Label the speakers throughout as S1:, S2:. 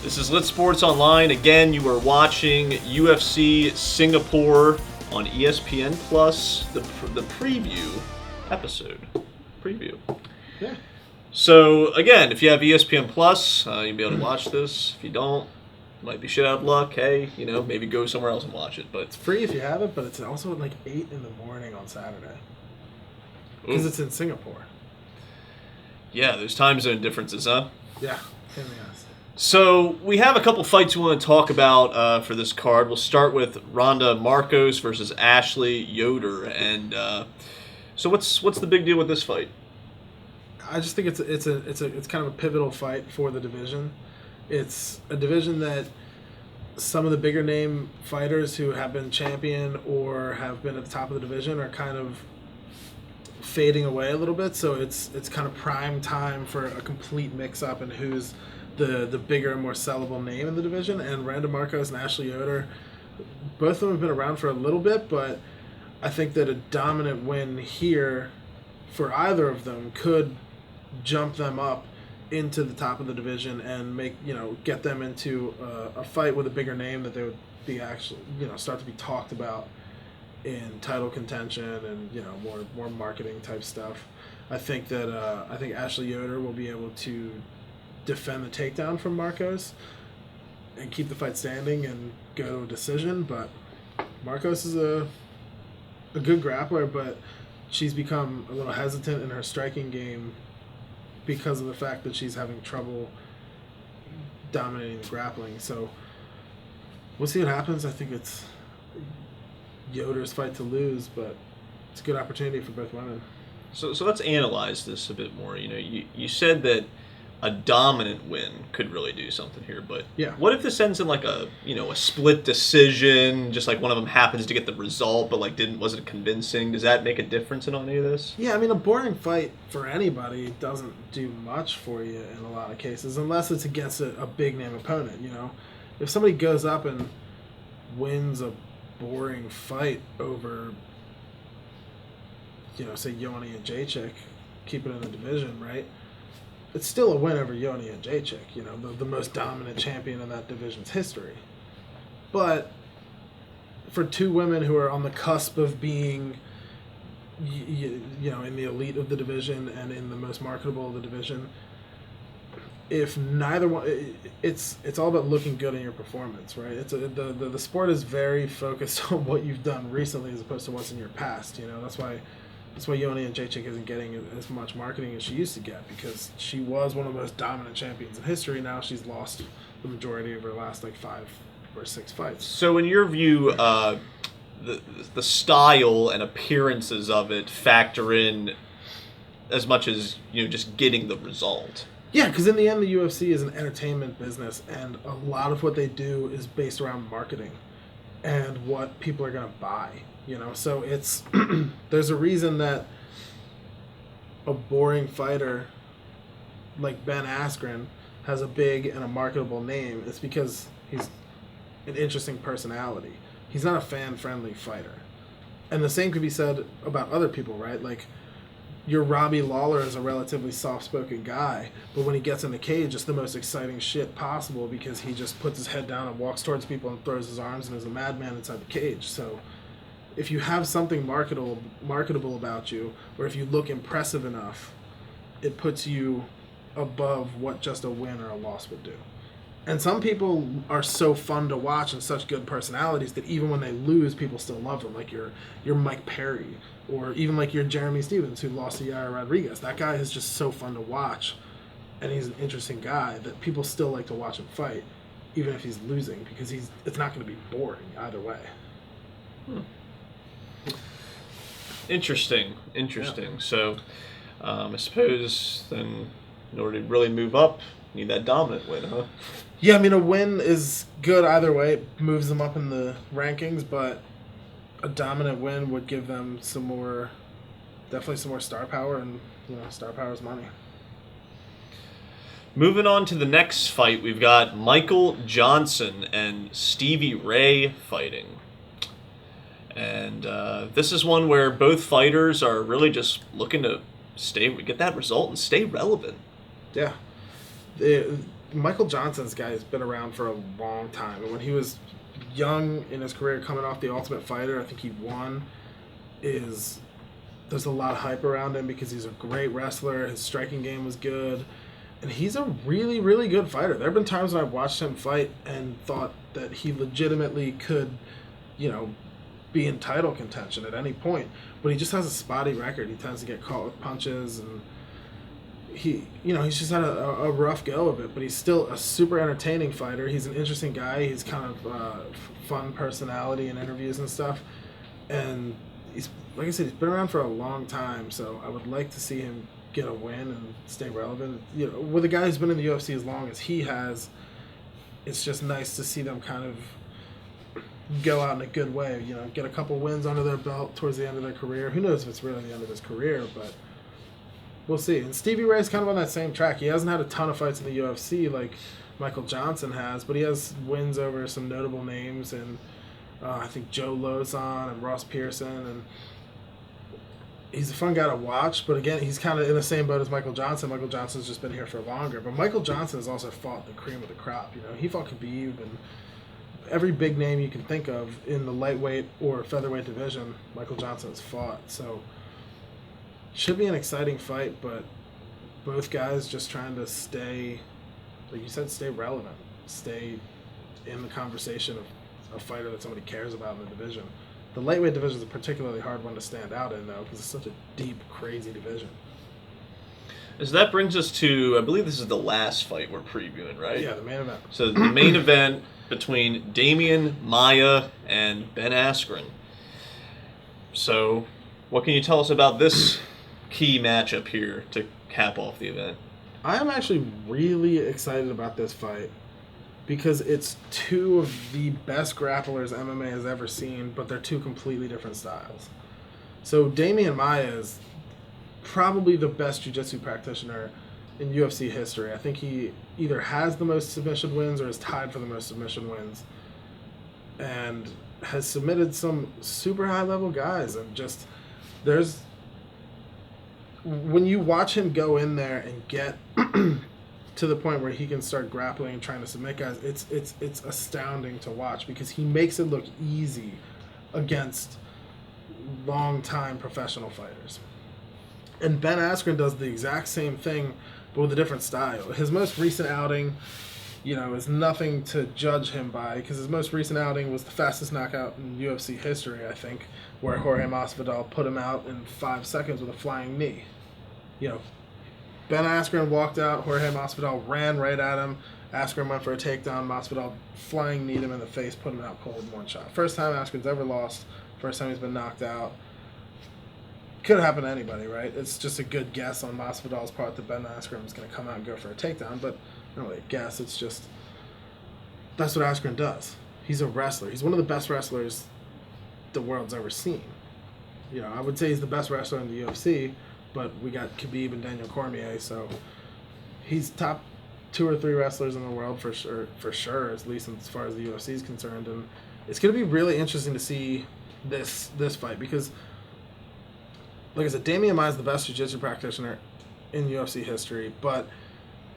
S1: This is Lit Sports Online. Again, you are watching UFC Singapore on ESPN Plus, the preview episode. Preview.
S2: Yeah.
S1: So, again, if you have ESPN Plus, you'll be able to watch this. If you don't, might be shit out of luck. Hey, maybe go somewhere else and watch it. But
S2: it's free if you have it, but it's also at like 8 in the morning on Saturday. Because it's in Singapore.
S1: Yeah, there's time zone differences, huh?
S2: Yeah.
S1: So we have a couple fights we want to talk about for this card. We'll start with Randa Markos versus Ashley Yoder, and so what's the big deal with this fight?
S2: I just think it's kind of a pivotal fight for the division. It's a division that some of the bigger name fighters who have been champion or have been at the top of the division are kind of fading away a little bit. So it's kind of prime time for a complete mix-up in who's the bigger and more sellable name in the division. And Randa Markos and Ashley Yoder, both of them have been around for a little bit, but I think that a dominant win here for either of them could jump them up into the top of the division and get them into a fight with a bigger name that they would be actually start to be talked about in title contention and more marketing type stuff. I think Ashley Yoder will be able to defend the takedown from Markos and keep the fight standing and go to a decision, but Markos is a good grappler, but she's become a little hesitant in her striking game because of the fact that she's having trouble dominating the grappling. So we'll see what happens. I think it's Yoder's fight to lose, but it's a good opportunity for both women.
S1: So let's analyze this a bit more. You said that a dominant win could really do something here, but
S2: yeah.
S1: What if this ends in like a split decision, just like one of them happens to get the result, but wasn't convincing? Does that make a difference in any of this?
S2: Yeah, a boring fight for anybody doesn't do much for you in a lot of cases, unless it's against a big name opponent. If somebody goes up and wins a boring fight over, say Yoni and Jacek, keep it in the division, right? It's still a win over Yoni and Jacek, the most dominant champion in that division's history. But for two women who are on the cusp of being, in the elite of the division and in the most marketable of the division, if neither one, it's all about looking good in your performance, right? The sport is very focused on what you've done recently as opposed to what's in your past. That's why Yoni and Jacek isn't getting as much marketing as she used to get, because she was one of the most dominant champions in history. Now she's lost the majority of her last 5 or 6 fights.
S1: So in your view, the style and appearances of it factor in as much as just getting the result?
S2: Yeah, because in the end, the UFC is an entertainment business, and a lot of what they do is based around marketing and what people are going to buy. So it's there's a reason that a boring fighter like Ben Askren has a big and a marketable name. It's because he's an interesting personality. He's not a fan-friendly fighter. And the same could be said about other people, right? Like, your Robbie Lawler is a relatively soft-spoken guy, but when he gets in the cage, it's the most exciting shit possible because he just puts his head down and walks towards people and throws his arms and is a madman inside the cage. So if you have something marketable about you, or if you look impressive enough, it puts you above what just a win or a loss would do. And some people are so fun to watch and such good personalities that even when they lose, people still love them. Like your Mike Perry, or even like your Jeremy Stevens, who lost to Yair Rodriguez. That guy is just so fun to watch, and he's an interesting guy that people still like to watch him fight, even if he's losing, because it's not going to be boring either way.
S1: Interesting.
S2: Yeah.
S1: So I suppose then in order to really move up, you need that dominant win, huh?
S2: Yeah, a win is good either way. It moves them up in the rankings, but a dominant win would give them definitely some more star power, and star power is money.
S1: Moving on to the next fight, we've got Michael Johnson and Stevie Ray fighting. And this is one where both fighters are really just looking to get that result and stay relevant.
S2: Yeah. Michael Johnson's guy has been around for a long time. And when he was young in his career, coming off the Ultimate Fighter, I think he won, there's a lot of hype around him because he's a great wrestler. His striking game was good. And he's a really, really good fighter. There have been times when I've watched him fight and thought that he legitimately could, be in title contention at any point. But he just has a spotty record. He tends to get caught with punches, and he's just had a rough go of it. But he's still a super entertaining fighter. He's an interesting guy. He's kind of fun personality in interviews and stuff. And he's, like I said, he's been around for a long time. So I would like to see him get a win and stay relevant. With a guy who's been in the UFC as long as he has, it's just nice to see them kind of go out in a good way, get a couple wins under their belt towards the end of their career. Who knows if it's really the end of his career, but we'll see. And Stevie Ray's kind of on that same track. He hasn't had a ton of fights in the UFC like Michael Johnson has, but he has wins over some notable names, and I think Joe Lozon and Ross Pearson, and he's a fun guy to watch. But again, he's kind of in the same boat as Michael Johnson. Michael Johnson's just been here for longer, but Michael Johnson has also fought the cream of the crop. He fought Khabib and every big name you can think of in the lightweight or featherweight division, Michael Johnson has fought. So should be an exciting fight, but both guys just trying to stay, like you said, stay relevant, stay in the conversation of a fighter that somebody cares about in the division. The lightweight division is a particularly hard one to stand out in, though, because it's such a deep, crazy division.
S1: So that brings us to, I believe this is the last fight we're previewing, right?
S2: Yeah, the main event.
S1: So the main event between Damien Maia and Ben Askren. So what can you tell us about this key matchup here to cap off the event?
S2: I am actually really excited about this fight because it's two of the best grapplers MMA has ever seen, but they're two completely different styles. So Damien Maia is probably the best jiu-jitsu practitioner in UFC history. I think he either has the most submission wins or is tied for the most submission wins, and has submitted some super high-level guys. And just when you watch him go in there and get to the point where he can start grappling and trying to submit guys, it's astounding to watch because he makes it look easy against long-time professional fighters. And Ben Askren does the exact same thing, but with a different style. His most recent outing, is nothing to judge him by, because his most recent outing was the fastest knockout in UFC history, I think, where Jorge Masvidal put him out in 5 seconds with a flying knee. Ben Askren walked out, Jorge Masvidal ran right at him, Askren went for a takedown, Masvidal flying kneed him in the face, put him out cold in one shot. First time Askren's ever lost, first time he's been knocked out. Could have happened to anybody, right? It's just a good guess on Masvidal's part that Ben Askren was going to come out and go for a takedown, but not really a guess. It's just that's what Askren does. He's a wrestler. He's one of the best wrestlers the world's ever seen. I would say he's the best wrestler in the UFC, but we got Khabib and Daniel Cormier, so he's top 2 or 3 wrestlers in the world for sure, at least as far as the UFC is concerned. And it's going to be really interesting to see this fight because, like I said, Damien Maia is the best jiu-jitsu practitioner in UFC history, but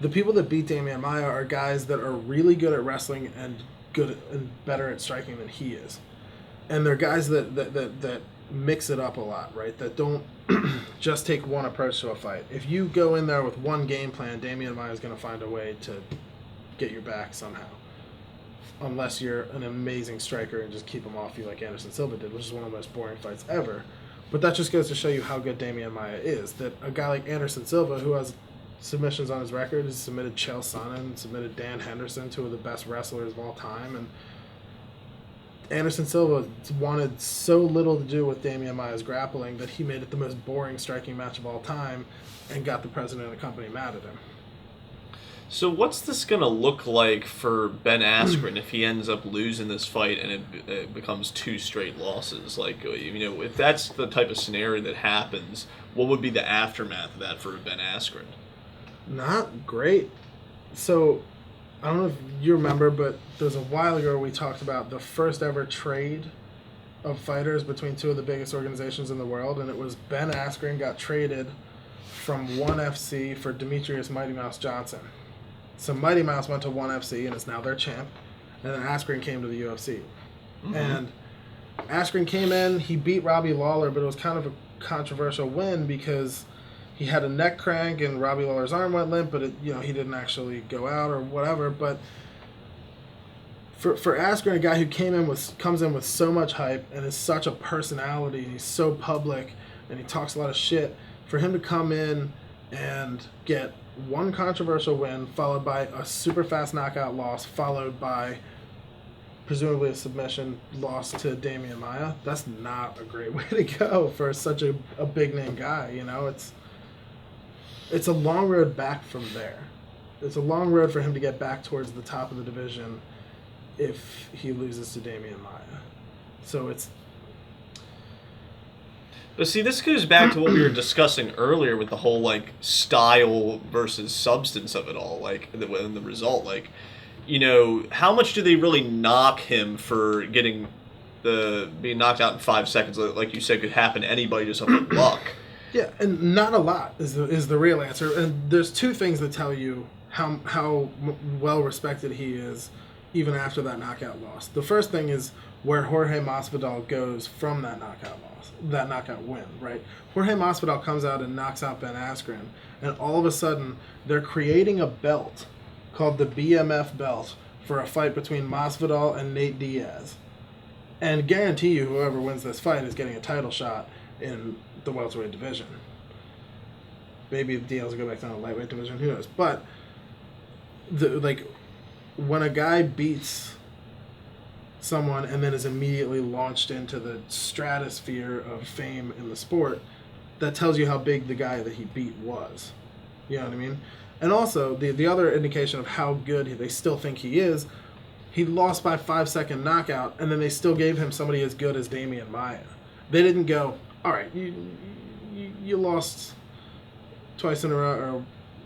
S2: the people that beat Damien Maia are guys that are really good at wrestling and good and better at striking than he is. And they're guys that mix it up a lot, right? That don't just take one approach to a fight. If you go in there with one game plan, Damien Maia is going to find a way to get your back somehow. Unless you're an amazing striker and just keep him off you like Anderson Silva did, which is one of the most boring fights ever. But that just goes to show you how good Damien Maia is. That a guy like Anderson Silva, who has submissions on his record, has submitted Chael Sonnen, submitted Dan Henderson, 2 of the best wrestlers of all time. And Anderson Silva wanted so little to do with Damien Maia's grappling that he made it the most boring striking match of all time and got the president of the company mad at him.
S1: So what's this going to look like for Ben Askren if he ends up losing this fight and it becomes 2 straight losses? Like, if that's the type of scenario that happens, what would be the aftermath of that for Ben Askren?
S2: Not great. So, I don't know if you remember, but there was a while ago we talked about the first ever trade of fighters between 2 of the biggest organizations in the world, and it was Ben Askren got traded from ONE FC for Demetrius Mighty Mouse Johnson. So Mighty Mouse went to ONE FC and is now their champ. And then Askren came to the UFC. Mm-hmm. And Askren came in, he beat Robbie Lawler, but it was kind of a controversial win because he had a neck crank and Robbie Lawler's arm went limp, but he didn't actually go out or whatever. But for Askren, a guy who comes in with so much hype and is such a personality and he's so public and he talks a lot of shit, for him to come in and get one controversial win followed by a super fast knockout loss followed by presumably a submission loss to Damien Maia, that's not a great way to go for such a big name guy. It's a long road back from there. It's a long road for him to get back towards the top of the division if he loses to Damien Maia. So it's...
S1: But see, this goes back to what we were discussing earlier with the whole, style versus substance of it all, the result. How much do they really knock him for being knocked out in 5 seconds? Like you said, could happen to anybody just off of luck.
S2: Yeah, and not a lot is the real answer. And there's two things that tell you how well respected he is even after that knockout loss. The first thing is where Jorge Masvidal goes from that knockout win, right? Jorge Masvidal comes out and knocks out Ben Askren, and all of a sudden they're creating a belt called the BMF belt for a fight between Masvidal and Nate Diaz. And guarantee you whoever wins this fight is getting a title shot in the welterweight division. Maybe Diaz will go back down to the lightweight division, who knows. But when a guy beats someone and then is immediately launched into the stratosphere of fame in the sport, that tells you how big the guy that he beat was. You know what I mean? And also, the other indication of how good they still think he is, he lost by 5-second knockout, and then they still gave him somebody as good as Damien Maia. They didn't go, all right, you lost twice in a row, or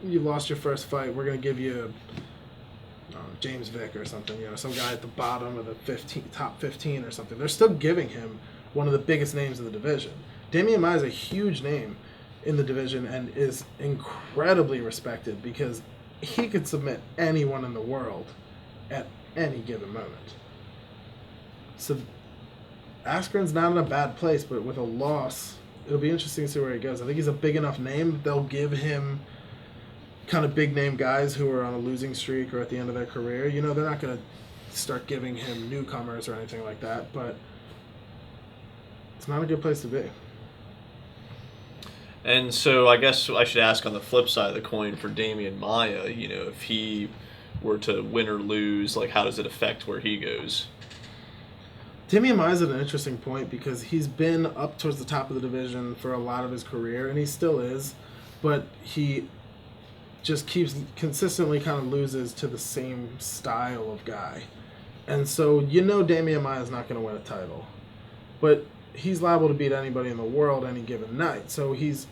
S2: you lost your first fight, we're going to give you James Vick or something, some guy at the bottom of the top 15 or something. They're still giving him one of the biggest names in the division. Damien Maia is a huge name in the division and is incredibly respected because he could submit anyone in the world at any given moment. So Askren's not in a bad place, but with a loss, it'll be interesting to see where he goes. I think he's a big enough name that they'll give him kind of big name guys who are on a losing streak or at the end of their career. They're not going to start giving him newcomers or anything like that, but it's not a good place to be.
S1: And so I guess I should ask on the flip side of the coin for Damien Maia, if he were to win or lose, how does it affect where he goes?
S2: Damien Maia's at an interesting point because he's been up towards the top of the division for a lot of his career, and he still is, but he just keeps consistently kind of loses to the same style of guy. And so Damien Maia's not going to win a title. But he's liable to beat anybody in the world any given night. So he's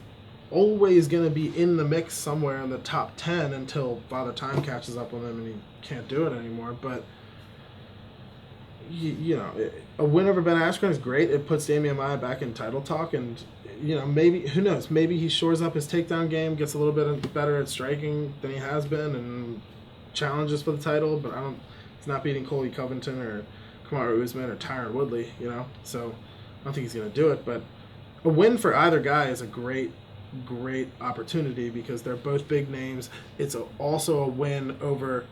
S2: always going to be in the mix somewhere in the top 10 until Father Time catches up with him and he can't do it anymore. But, a win over Ben Askren is great. It puts Damien Maia back in title talk, and maybe, who knows, maybe he shores up his takedown game, gets a little bit better at striking than he has been, and challenges for the title, but he's not beating Colby Covington or Kamaru Usman or Tyron Woodley, so I don't think he's going to do it, but a win for either guy is a great opportunity because they're both big names. It's also a win over...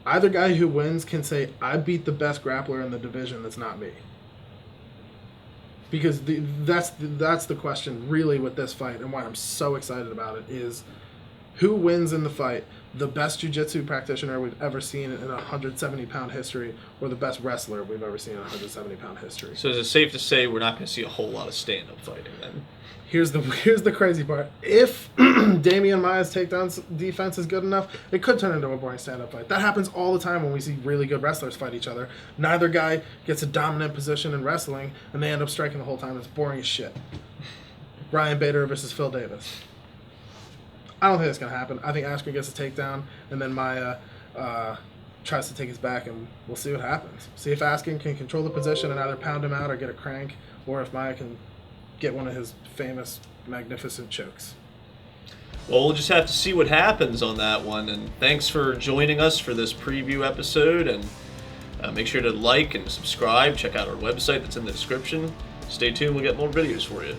S2: Either guy who wins can say, I beat the best grappler in the division that's not me. Because that's the question really with this fight, and why I'm so excited about it is who wins in the fight, the best jiu-jitsu practitioner we've ever seen in a 170-pound history, or the best wrestler we've ever seen in a 170-pound history.
S1: So is it safe to say we're not going to see a whole lot of stand-up fighting then?
S2: Here's the crazy part. If Damien Maia's takedown defense is good enough, it could turn into a boring stand-up fight. That happens all the time when we see really good wrestlers fight each other. Neither guy gets a dominant position in wrestling, and they end up striking the whole time. It's boring as shit. Ryan Bader versus Phil Davis. I don't think that's going to happen. I think Askren gets a takedown, and then Maia tries to take his back, and we'll see what happens. See if Askren can control the position and either pound him out or get a crank, or if Maia can get one of his famous, magnificent chokes.
S1: Well, we'll just have to see what happens on that one. And thanks for joining us for this preview episode. And make sure to like and subscribe. Check out our website that's in the description. Stay tuned. We'll get more videos for you.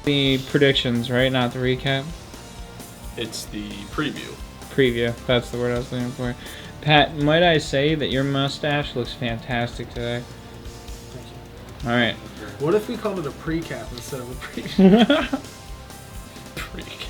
S3: The predictions, right? Not the recap?
S1: It's the preview.
S3: Preview. That's the word I was looking for. Pat, might I say that your mustache looks fantastic today?
S2: Thank you.
S3: All right.
S2: What if we called it a pre-cap instead of a preview?
S1: Pre-cap.